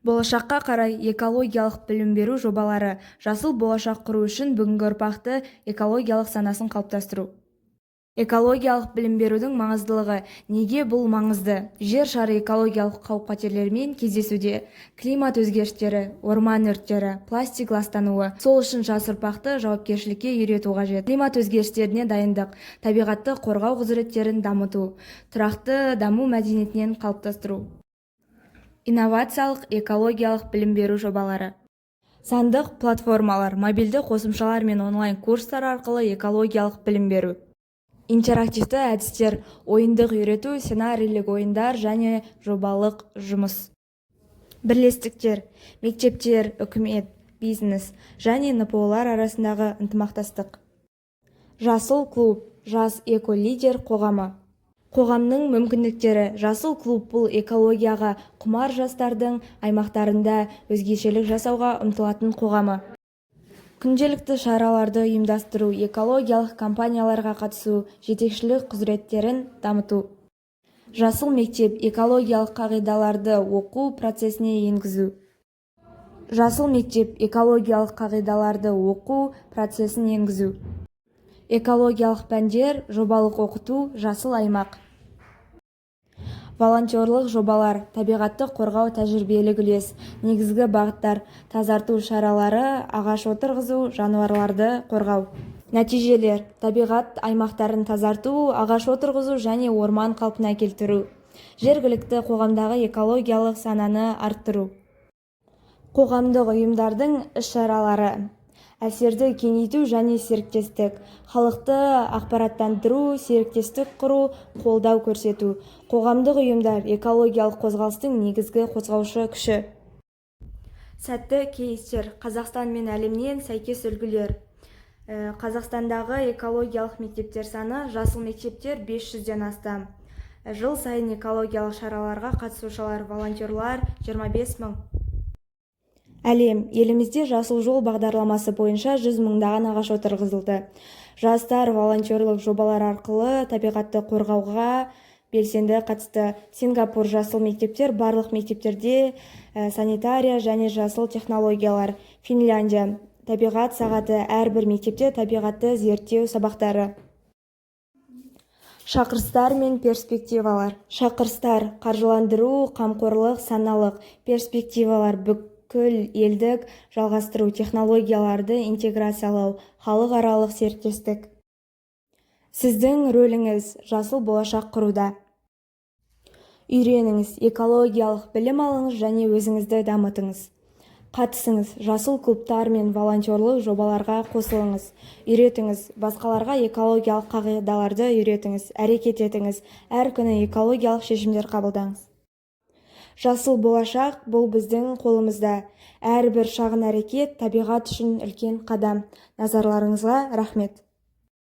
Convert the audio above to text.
Болашаққа қарай экологиялық білім беру жобалары жасыл болашақ құру үшін бүгінгі ұрпақты экологиялық санасын қалыптастыру. Экологиялық білім берудің маңыздылығы. Неге бұл маңызды? Жер шары экологиялық қауіп-қатерлермен кездесуде. Климат өзгерістері, орман өрттері, пластик ластануы. Сол үшін жас ұрпақты жауапкершілікке үйрету қажет. Климат өзгерістеріне дайындық, табиғатты қорғау құзыреттерін дамыту, тұрақты даму мәдениетінен қалыптастыру. Инновациялық экологиялық білім беру жобалары. Сандық платформалар, мобильді қосымшалар мен онлайн курстар арқылы экологиялық білім беру. Интерактивті әдістер, ойындық үйрету, сценарийлік ойындар және жобалық жұмыс. Бірлестіктер, мектептер, үкімет, бизнес және НПО-лар арасындағы ынтымақтастық. Жасыл клуб, жас эко-лидер қоғамы. Қоғамның мүмкіндіктері. Жасыл клуб бұл экологияға құмар жастардың аймақтарында өзгешелік жасауға ұмтылатын қоғамы. Күнделікті шараларды ұйымдастыру, экологиялық кампанияларға қатысу, жетекшілік құзыреттерін дамыту. Жасыл мектеп, экологиялық қағидаларды оқу процесіне енгізу. Жасыл мектеп, экологиялық қағидаларды оқу процесін енгізу. Экологиялық пәндер, жобалық оқыту, жасыл аймақ. Волонтерлық жобалар, табиғатты қорғау тәжірибелік үлес. Негізгі бағыттар: тазарту шаралары, ағаш отырғызу, жануарларды қорғау. Нәтижелер: табиғат аймақтарын тазарту, ағаш отырғызу және орман қалпына келтіру. Жергілікті қоғамдағы экологиялық сананы арттыру. Қоғамдық ұйымдардың іс-шаралары: әсерді кеңейту және серіктестік, халықты ақпараттандыру, серіктестік құру, қолдау көрсету. Қоғамдық ұйымдар экологиялық қозғалыстың негізгі қозғаушы күші. Сәтті кейстер: Қазақстан мен әлемнен сәйкес үлгілер. Қазақстандағы экологиялық мектептер саны: жасыл мектептер 500-ден астам. Жыл сайын экологиялық шараларға қатысушылар, волонтерлар 25 000. Әлем: елімізде жасыл жол бағдарламасы бойынша 100 000-даған ағаш отырғызылды. Жастар волонтерлық жобалар арқылы табиғатты қорғауға белсенді қатысты. Сингапур: жасыл мектептер барлық мектептерде, санитария және жасыл технологиялар. Финляндия: табиғат сағаты, әрбір мектепте табиғатты зерттеу сабақтары. Шақырыстар мен перспективалар. Шақырыстар: қаржыландыру, қамқорлық, саналық. Перспективалар: бүкіл елдік жалғастыру, технологияларды интеграциялау, халықаралық серіктестік. Сіздің рөліңіз жасыл болашақ құруда. Үйреніңіз, экологиялық білім алыңыз және өзіңізді дамытыңыз. Қатысыңыз, жасыл клубтар мен волонтерлық жобаларға қосылыңыз. Үйретіңіз, басқаларға экологиялық қағидаларды үйретіңіз, әрекет етіңіз. Әр күні экологиялық шешімдер қабылдаңыз. Жасыл болашақ бұл біздің қолымызда. Әрбір шағын әрекет табиғат үшін үлкен қадам. Назарларыңызға рахмет.